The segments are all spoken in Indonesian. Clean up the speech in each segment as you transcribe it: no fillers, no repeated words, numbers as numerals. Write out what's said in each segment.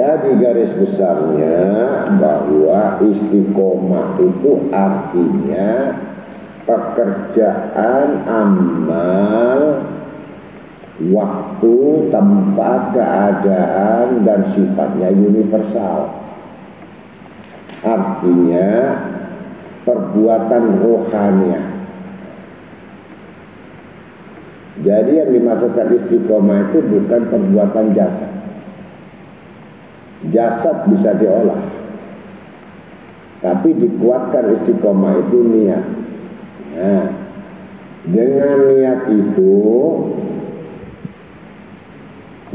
Jadi garis besarnya bahwa istiqomah itu artinya pekerjaan, amal, waktu, tempat, keadaan, dan sifatnya universal. Artinya perbuatan rohaniah. Jadi yang dimaksudkan istiqomah itu bukan perbuatan jasad. Jasad bisa diolah, tapi dikuatkan istiqomah itu niat. Nah, dengan niat itu,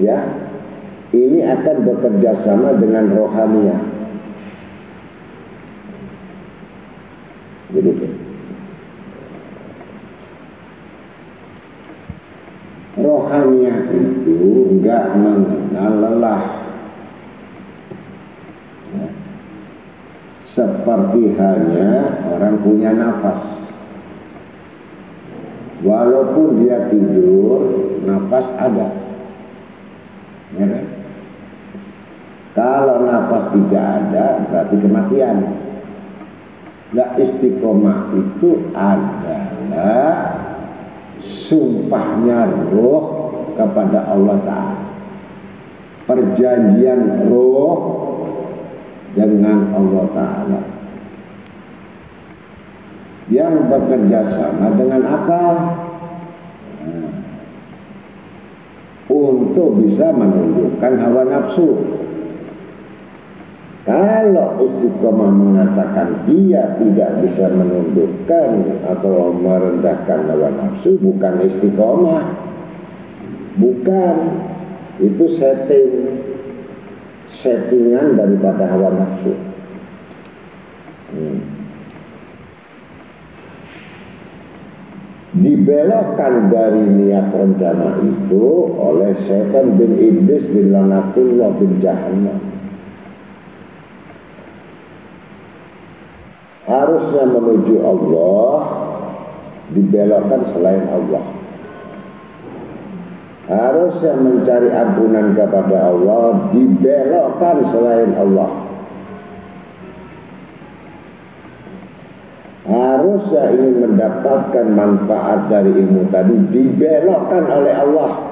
ya, ini akan bekerja sama dengan rohaniah. Begitu. Rohaniah itu enggak mengenal lelah. Seperti halnya orang punya nafas. Walaupun dia tidur, nafas ada. Ya kan? Kalau nafas tidak ada, berarti kematian. Nah, istiqomah itu adalah sumpahnya roh kepada Allah Ta'ala. Perjanjian roh dengan Allah Ta'ala yang bekerja sama dengan akal untuk bisa menundukkan hawa nafsu. Kalau istiqomah mengatakan dia tidak bisa menundukkan atau merendahkan hawa nafsu, bukan istiqomah, bukan, itu settingan daripada hawa nafsu. Dibelokkan dari niat rencana itu oleh setan bin iblis bin lanatullah bin jahannam. Harusnya menuju Allah, dibelokkan selain Allah. Harusnya mencari ampunan kepada Allah, dibelokkan selain Allah. Harusnya ingin mendapatkan manfaat dari ilmu tadi, dibelokkan oleh Allah.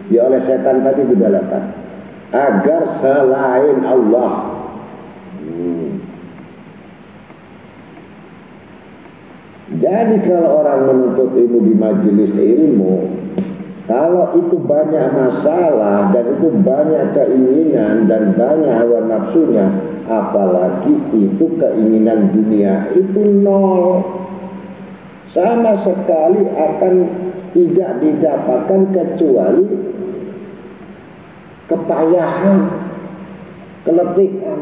Ya, oleh setan tadi dibelokkan agar selain Allah. Jadi kalau orang menuntut ilmu di majelis ilmu, kalau itu banyak masalah dan itu banyak keinginan dan banyak hawa nafsunya, apalagi itu keinginan dunia, itu nol. Sama sekali akan tidak didapatkan kecuali kepayahan, keletihan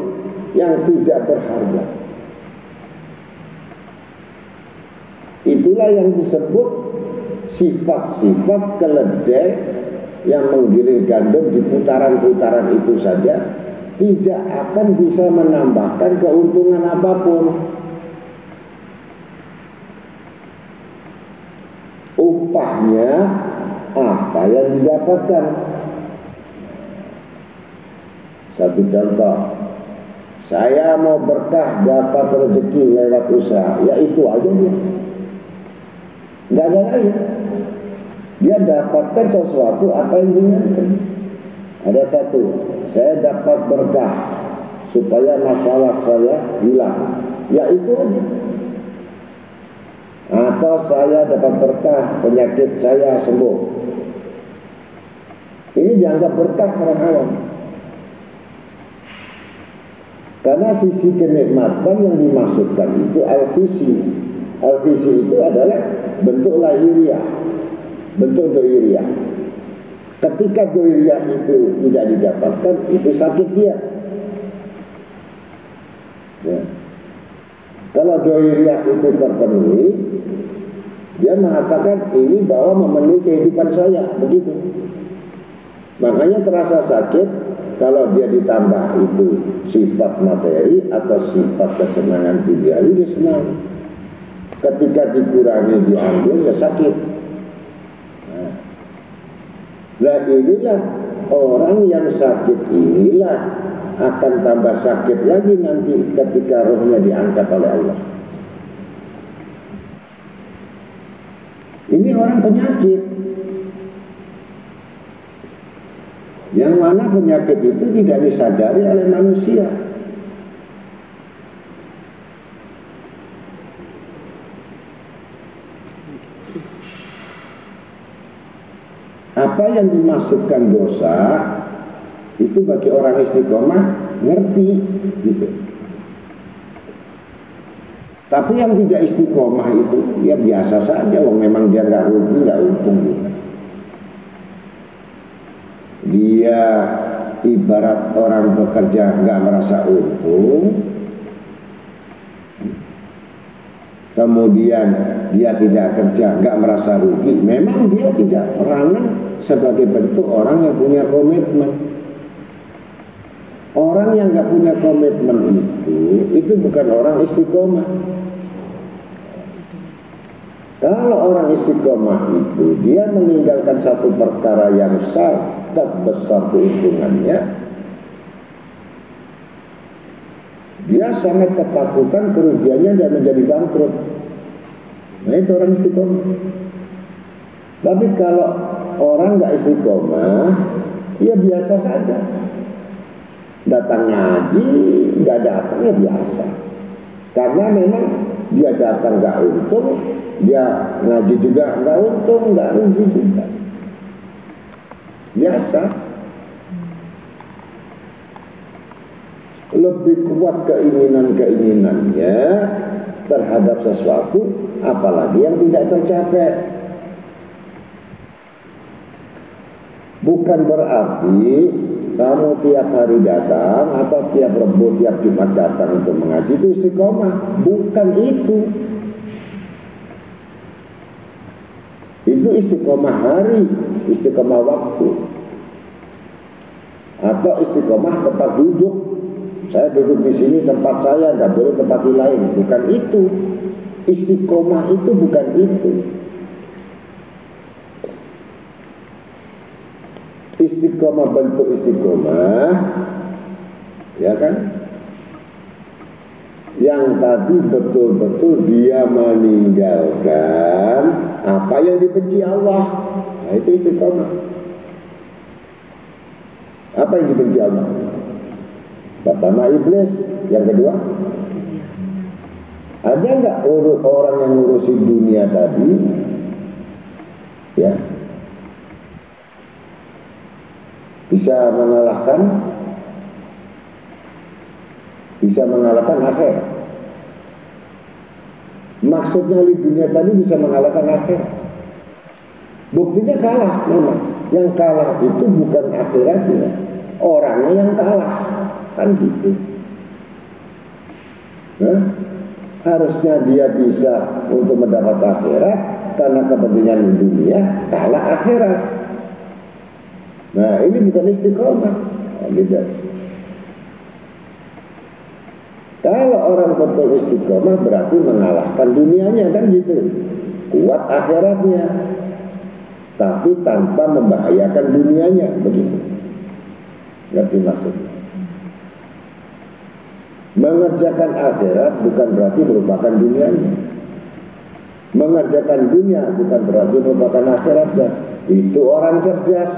yang tidak berharga. Itulah yang disebut sifat-sifat keledai yang menggiring gandum di putaran-putaran itu saja, tidak akan bisa menambahkan keuntungan apapun. Upahnya apa yang didapatkan? Satu contoh, saya mau berkah dapat rezeki lewat usaha, ya itu aja dia. Nggak ada lain. Dia dapatkan sesuatu apa yang diinginkan. Ada satu, saya dapat berkah supaya masalah saya hilang, ya itu aja. Atau saya dapat berkah penyakit saya sembuh. Ini dianggap berkah orang awam. Karena sisi kenikmatan yang dimaksudkan itu al-fisi. Al-fisi itu adalah bentuk lahiriah, bentuk doiriah. Ketika doiriah itu tidak didapatkan, itu sakit dia. Ya. Kalau doiriah itu terpenuhi, dia mengatakan ini bahwa memenuhi kehidupan saya, begitu. Makanya terasa sakit kalau dia ditambah itu sifat materi atau sifat kesenangan duniawi, dia senang. Ketika dikurangi, diambil, ya sakit. Nah inilah orang yang sakit inilah akan tambah sakit lagi nanti ketika rohnya diangkat oleh Allah. Ini orang penyakit, yang mana penyakit itu tidak disadari oleh manusia. Apa yang dimaksudkan dosa itu bagi orang istiqomah ngerti gitu. Tapi yang tidak istiqomah itu ya biasa saja, memang dia nggak rugi nggak untung gitu. Dia ibarat orang bekerja nggak merasa untung, kemudian dia tidak kerja nggak merasa rugi. Memang dia tidak peranan sebagai bentuk orang yang punya komitmen. Orang yang nggak punya komitmen itu bukan orang istiqomah. Kalau orang istiqomah itu dia meninggalkan satu perkara yang sangat besar keuntungannya, dia sangat ketakutan kerugiannya dan menjadi bangkrut. Nah itu orang istiqomah. Tapi kalau orang nggak istiqomah, ya biasa saja. Datang ngaji, nggak datang ya biasa. Karena memang dia datang nggak untung, dia ngaji juga nggak untung, nggak rugi juga. Biasa. Lebih kuat keinginan-keinginannya terhadap sesuatu, apalagi yang tidak tercapai. Bukan berarti kamu tiap hari datang atau tiap Rebo, tiap Jumat datang untuk mengaji itu istiqomah. Bukan itu. Itu istiqomah hari, istiqomah waktu, atau istiqomah tempat duduk. Saya duduk di sini tempat saya, nggak boleh tempat lain. Bukan itu. Istiqomah itu bukan itu. Istiqomah, bentuk istiqomah, ya kan? Yang tadi betul-betul dia meninggalkan apa yang dibenci Allah. Nah, itu istiqomah. Apa yang dibenci Allah? Pertama iblis, yang kedua ada nggak orang yang ngurusin dunia tadi, ya, bisa mengalahkan akhirat. Maksudnya di dunia tadi bisa mengalahkan akhirat. Buktinya kalah memang. Yang kalah itu bukan akhiratnya, orangnya yang kalah. Kan gitu. Harusnya dia bisa untuk mendapat akhirat, karena kepentingan dunia kalah akhirat. Nah ini bukan istiqomah. Beda. Kalau orang betul istiqomah berarti mengalahkan dunianya, kan gitu. Kuat akhiratnya, tapi tanpa membahayakan dunianya, begitu. Ngerti maksudnya? Mengerjakan akhirat bukan berarti merupakan dunianya. Mengerjakan dunia bukan berarti merupakan akhiratnya. Itu orang cerdas.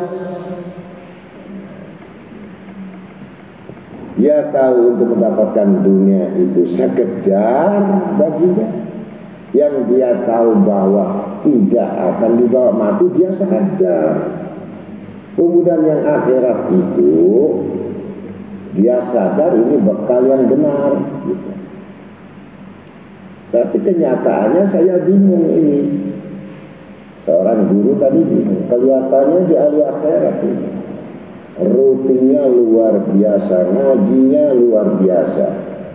Dia tahu untuk mendapatkan dunia itu sekedar baginya. Yang dia tahu bahwa tidak akan dibawa mati, dia sadar. Kemudian yang akhirat itu dia sadar ini bekal yang benar gitu. Tapi kenyataannya saya bingung ini. Seorang guru tadi bingung. Kelihatannya di ahli akhirat ini, rutinnya luar biasa, ngajinya luar biasa,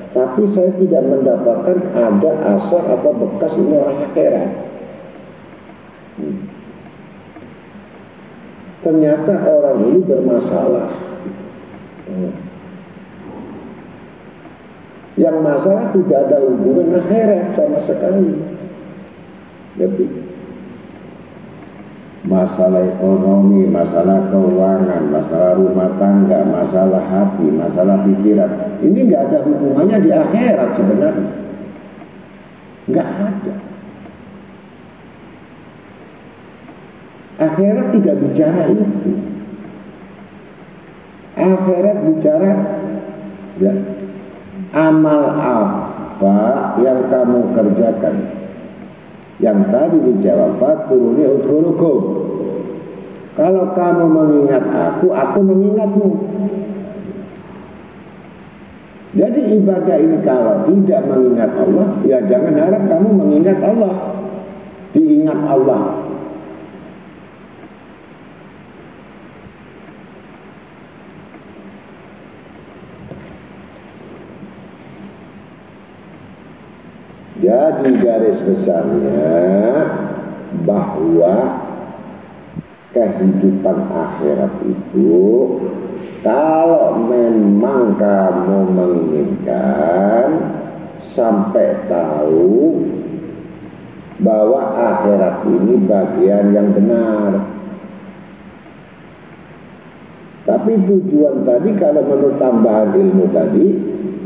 tapi saya tidak mendapatkan ada asar atau bekas ini orang akhirat. Ternyata orang ini bermasalah. Yang masalah tidak ada hubungan akhirat sama sekali. Jadi masalah ekonomi, masalah keuangan, masalah rumah tangga, masalah hati, masalah pikiran. Ini nggak ada hubungannya di akhirat sebenarnya. Nggak ada. Akhirat tidak bicara itu. Akhirat bicara ya, amal apa yang kamu kerjakan. Yang tadi dijawab fakuruni udhurukum. Kalau kamu mengingat aku mengingatmu. Jadi ibadah ini kalau tidak mengingat Allah, ya jangan harap kamu mengingat Allah. Diingat Allah. Jadi garis besarnya bahwa kehidupan akhirat itu kalau memang kamu menginginkan sampai tahu bahwa akhirat ini bagian yang benar. Tapi tujuan tadi kalau menurut tambahan ilmu tadi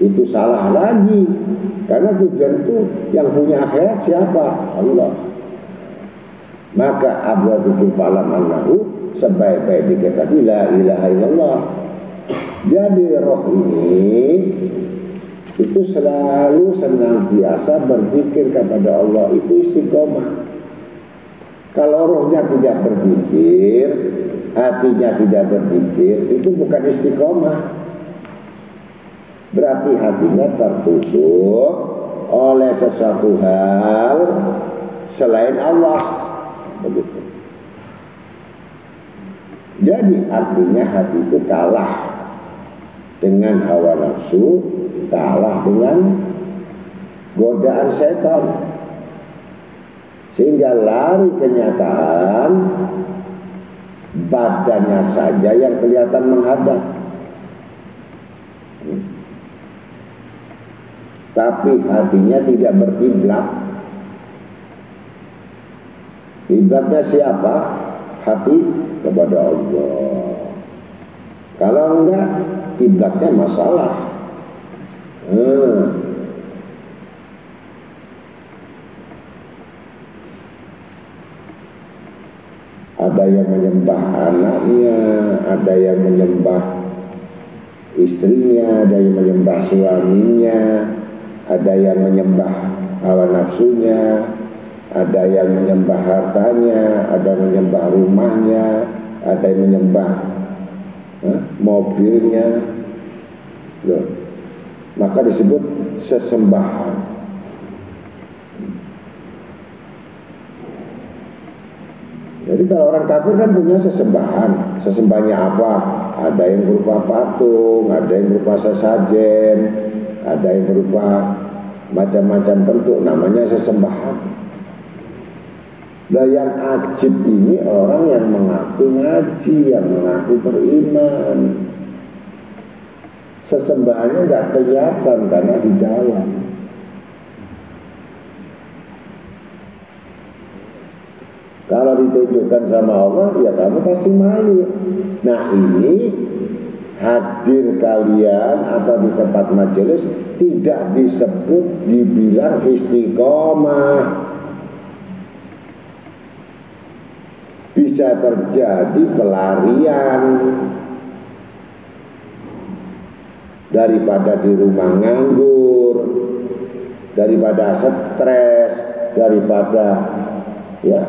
itu salah lagi. Karena tujuan itu yang punya akhirat siapa? Allah. Maka abwadu falam annahu sebaik-baik diketahui la ilaha illallah. Jadi roh ini itu selalu senantiasa berzikir kepada Allah, itu istiqomah. Kalau rohnya tidak berzikir, hatinya tidak berzikir, itu bukan istiqomah. Berarti hatinya tertutup oleh sesuatu hal selain Allah. Begitu. Jadi artinya hati itu kalah dengan hawa nafsu, kalah dengan godaan setan, sehingga lari kenyataan badannya saja yang kelihatan menghadap. Tapi hatinya tidak berkiblat. Kiblatnya siapa? Hati kepada Allah. Kalau enggak, kiblatnya masalah. Ada yang menyembah anaknya, ada yang menyembah istrinya, ada yang menyembah suaminya, ada yang menyembah hawa nafsunya, ada yang menyembah hartanya, ada yang menyembah rumahnya, ada yang menyembah mobilnya. Loh. Maka disebut sesembahan. Jadi kalau orang kafir kan punya sesembahan. Sesembahannya apa? Ada yang berupa patung, ada yang berupa sesajen, ada yang berupa macam-macam bentuk, namanya sesembahan. Nah yang ajib ini orang yang mengaku ngaji, yang mengaku beriman. Sesembahannya nggak kelihatan karena di dalam. Kalau ditunjukkan sama Allah, ya kamu pasti malu. Nah ini hadir kalian atau di tempat majelis tidak disebut dibilang istiqomah. Bisa terjadi pelarian. Daripada di rumah nganggur, daripada stres, daripada ya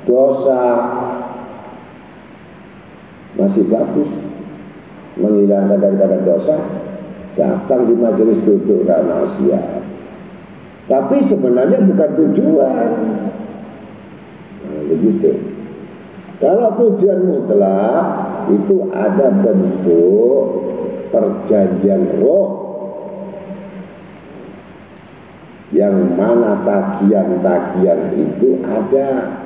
dosa, masih bagus menghilangkan daripada dosa, datang di majelis duduk karena siap. Tapi sebenarnya bukan tujuan. Nah, begitu. Kalau tujuan mutlak itu ada bentuk perjanjian roh yang mana tagihan-tagihan itu ada.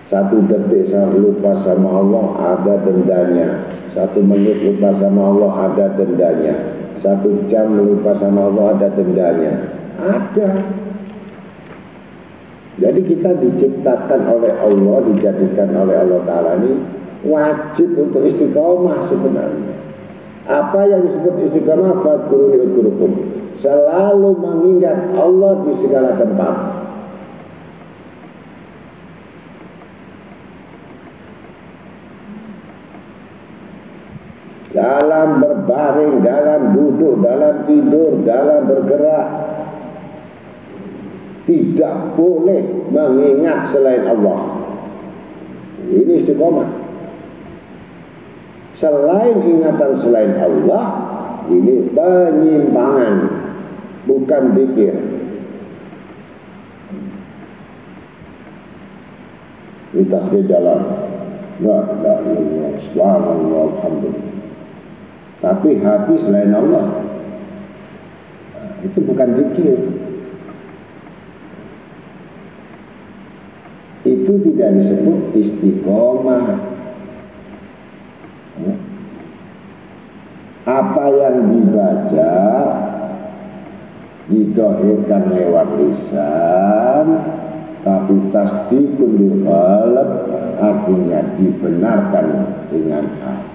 Satu detik saya lupa sama Allah ada dendanya, 1 menit lupa sama Allah ada dendanya, 1 jam lupa sama Allah ada dendanya. Ada. Jadi kita diciptakan oleh Allah, dijadikan oleh Allah Ta'ala ini wajib untuk istiqomah sebenarnya. Apa yang disebut istiqomah? Fadkuruni udkurukum. Selalu mengingat Allah di segala tempat. Dalam berbaring, dalam duduk, dalam tidur, dalam bergerak, tidak boleh mengingat selain Allah. Ini istiqomah. Selain ingatan selain Allah, ini penyimpangan, bukan zikir. Ini tasbih jalan, la ilaha illallah, subhanallah, alhamdulillah. Tapi hati selain Allah, itu bukan zikir. Itu tidak disebut istiqomah. Apa yang dibaca didhahirkan lewat lisan, tapi tasdikun bil qalb, artinya dibenarkan dengan hati.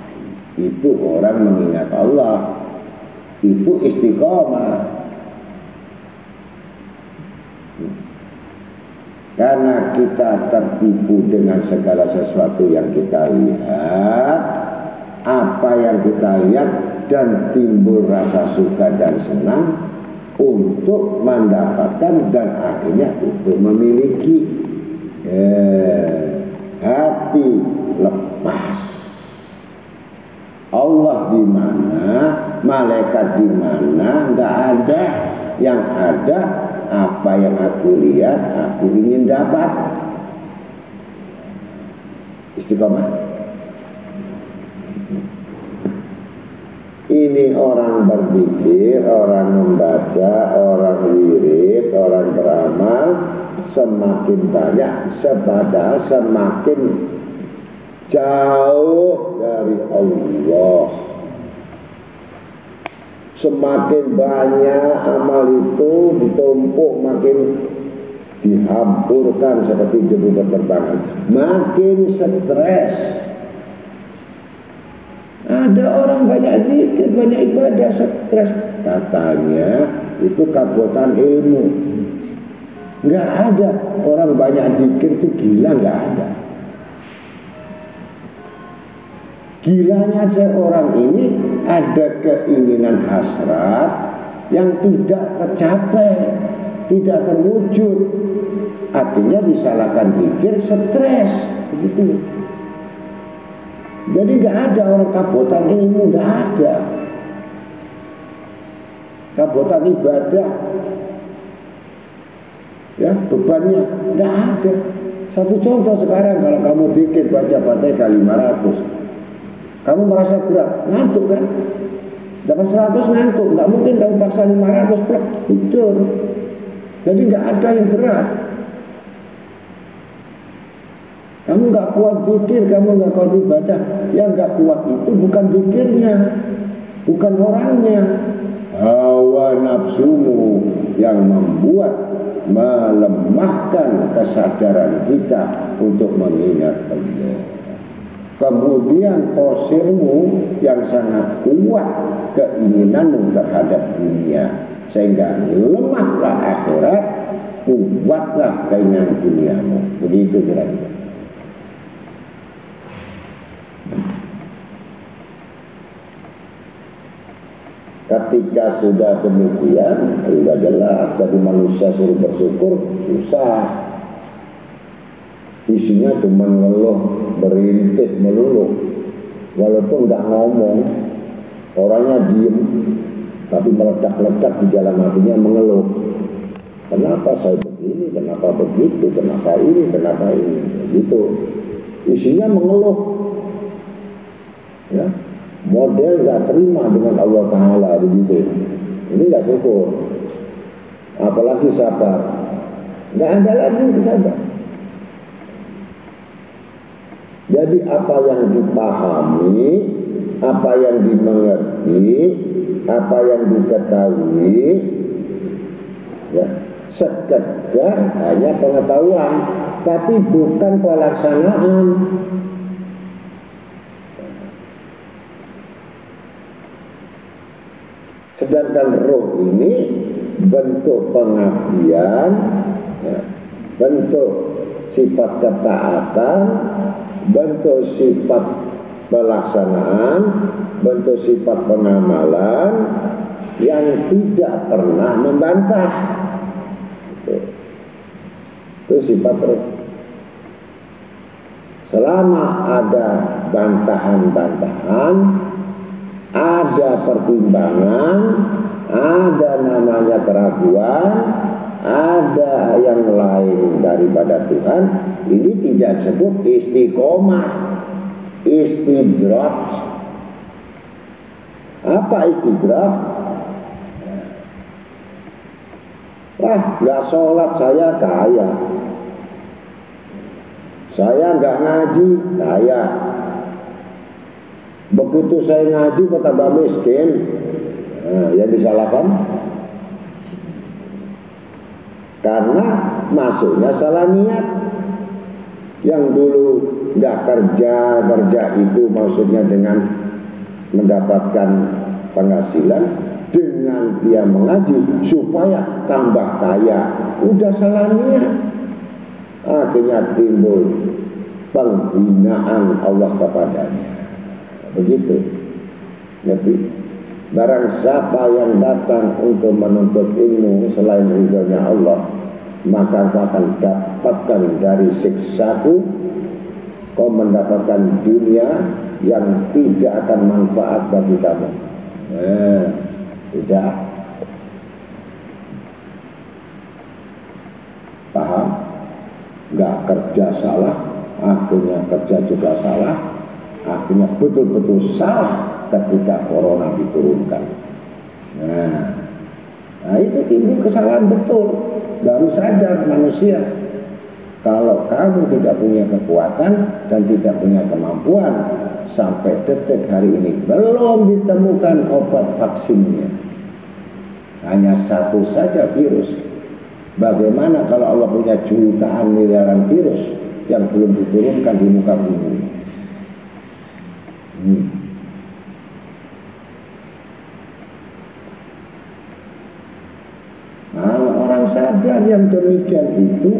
Itu orang mengingat Allah. Itu istiqomah. Karena kita tertipu dengan segala sesuatu yang kita lihat, apa yang kita lihat, dan timbul rasa suka dan senang untuk mendapatkan dan akhirnya untuk memiliki. Hati lepas. Allah di mana, malaikat di mana, nggak ada. Yang ada apa yang aku lihat, aku ingin dapat. Istiqomah. Ini orang berzikir, orang membaca, orang wirid, orang beramal, semakin banyak, padahal semakin jauh dari Allah. Semakin banyak amal itu ditumpuk, makin dihampurkan seperti debu berterbangan, makin stres. Ada orang banyak zikir, banyak ibadah, stres. Katanya itu kabutan ilmu. Nggak ada orang banyak zikir itu gila, nggak ada. Gilanya seorang ini ada keinginan hasrat yang tidak tercapai, tidak terwujud. Artinya disalahkan zikir, stres, begitu. Jadi nggak ada orang kabotan ilmu, nggak ada. Kabotan ibadah, ya bebannya nggak ada. Satu contoh sekarang, kalau kamu zikir baca Fatihah 500. Kamu merasa berat, ngantuk kan? Dapat 100 ngantuk, nggak mungkin kamu paksa 500 plek, tidur. Jadi nggak ada yang berat. Kamu nggak kuat zikir, kamu nggak kuat ibadah. Yang nggak kuat itu bukan zikirnya, bukan orangnya. Hawa nafsumu yang membuat melemahkan kesadaran kita untuk mengingat Allah. Kemudian posirmu yang sangat kuat keinginanmu terhadap dunia, sehingga lemahlah akhirat, kuatlah keinginan duniamu. Begitu kira-kira. Ketika sudah demikian, sudah jelas, jadi manusia suruh bersyukur, susah. Isinya cuma ngeluh, berintih melulu. Walaupun nggak ngomong, orangnya diem, tapi meledak-ledak di dalam hatinya mengeluh. Kenapa saya begini, kenapa begitu, kenapa ini, begitu. Isinya mengeluh. Ya, model nggak terima dengan Allah Ta'ala, begitu. Ini nggak syukur. Apalagi sabar. Nggak ada lagi yang sabar. Jadi apa yang dipahami, apa yang dimengerti, apa yang diketahui, ya, sekedar hanya pengetahuan, tapi bukan pelaksanaan. Sedangkan roh ini bentuk pengabdian, ya, bentuk sifat ketaatan, bentuk sifat pelaksanaan, bentuk sifat pengamalan yang tidak pernah membantah. Itu sifat roh. Selama ada bantahan-bantahan, ada pertimbangan, ada namanya keraguan, ada yang lain daripada Tuhan, ini tidak disebut istiqomah, istidrak. Apa istidrak? Wah, nggak sholat saya kaya, saya nggak ngaji kaya. Begitu saya ngaji tambah miskin. Nah, yang disalahkan karena masuknya salah niat. Yang dulu nggak kerja itu maksudnya dengan mendapatkan penghasilan, dengan dia mengaji supaya tambah kaya, udah salah niat. Akhirnya timbul penghinaan Allah kepadanya. Begitu. Jadi barang siapa yang datang untuk menuntut ilmu selain ridhonya Allah, maka kau akan dapatkan dari siksaku, kau mendapatkan dunia yang tidak akan manfaat bagi kamu. Tidak. Paham? Nggak kerja salah, akhirnya kerja juga salah. Akhirnya betul-betul salah ketika corona diturunkan. Nah itu timbul kesalahan betul. Baru sadar manusia, kalau kamu tidak punya kekuatan dan tidak punya kemampuan, sampai detik hari ini belum ditemukan obat vaksinnya. Hanya satu saja virus. Bagaimana kalau Allah punya jutaan miliaran virus yang belum diturunkan di muka bumi? Kalau orang sadar yang demikian itu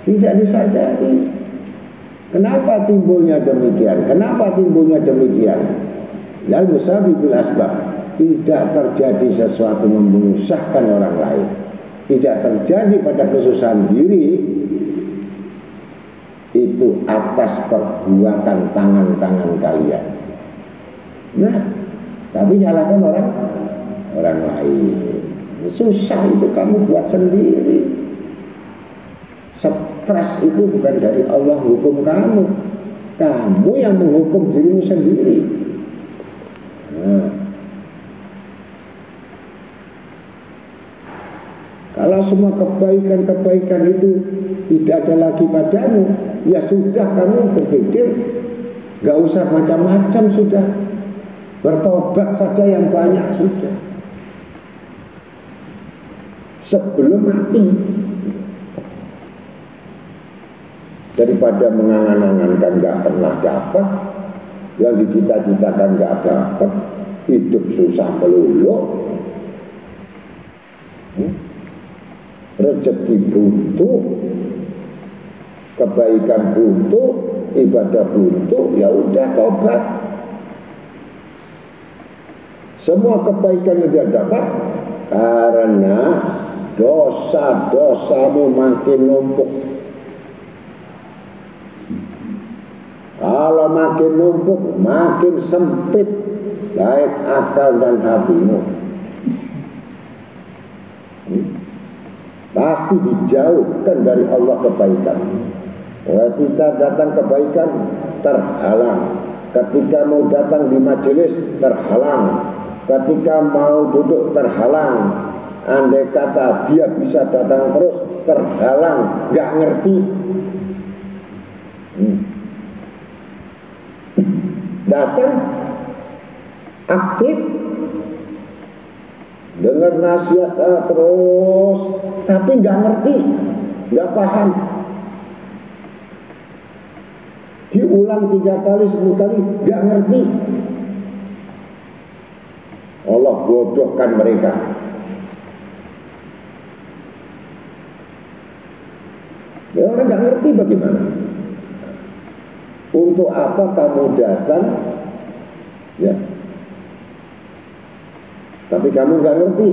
tidak disadari. Kenapa timbulnya demikian? Kenapa timbulnya demikian? Lalu sabiqul asbab. Tidak terjadi sesuatu menyusahkan orang lain, tidak terjadi pada kesusahan diri, itu atas perbuatan tangan-tangan kalian. Nah, tapi nyalakan orang lain. Susah itu kamu buat sendiri. Stres itu bukan dari Allah hukum kamu. Kamu yang menghukum dirimu sendiri. Nah, kalau semua kebaikan-kebaikan itu tidak ada lagi padamu, ya sudah kamu berpikir gak usah macam-macam, sudah bertobat saja yang banyak sudah sebelum mati, daripada mengangan-angankan gak pernah dapat, yang dicita-citakan gak dapat, hidup susah melulu, rezeki buntu, kebaikan buntu, ibadah buntu, ya udah tobat. Semua kebaikan yang dia dapat karena dosa-dosamu makin numpuk. Kalau makin numpuk, makin sempit baik akal dan hatimu. Pasti dijauhkan dari Allah kebaikan. Ketika datang kebaikan terhalang, ketika mau datang di majelis terhalang, ketika mau duduk terhalang. Andai kata dia bisa datang terus terhalang, nggak ngerti. Datang aktif, dengar nasihat terus, tapi nggak ngerti, nggak paham. Diulang 3 kali, 10 kali, nggak ngerti. Allah bodohkan mereka. Ya orang nggak ngerti bagaimana. Untuk apa kamu datang, ya? Tapi kamu nggak ngerti.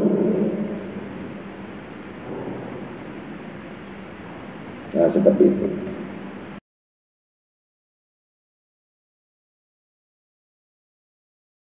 Nah seperti itu.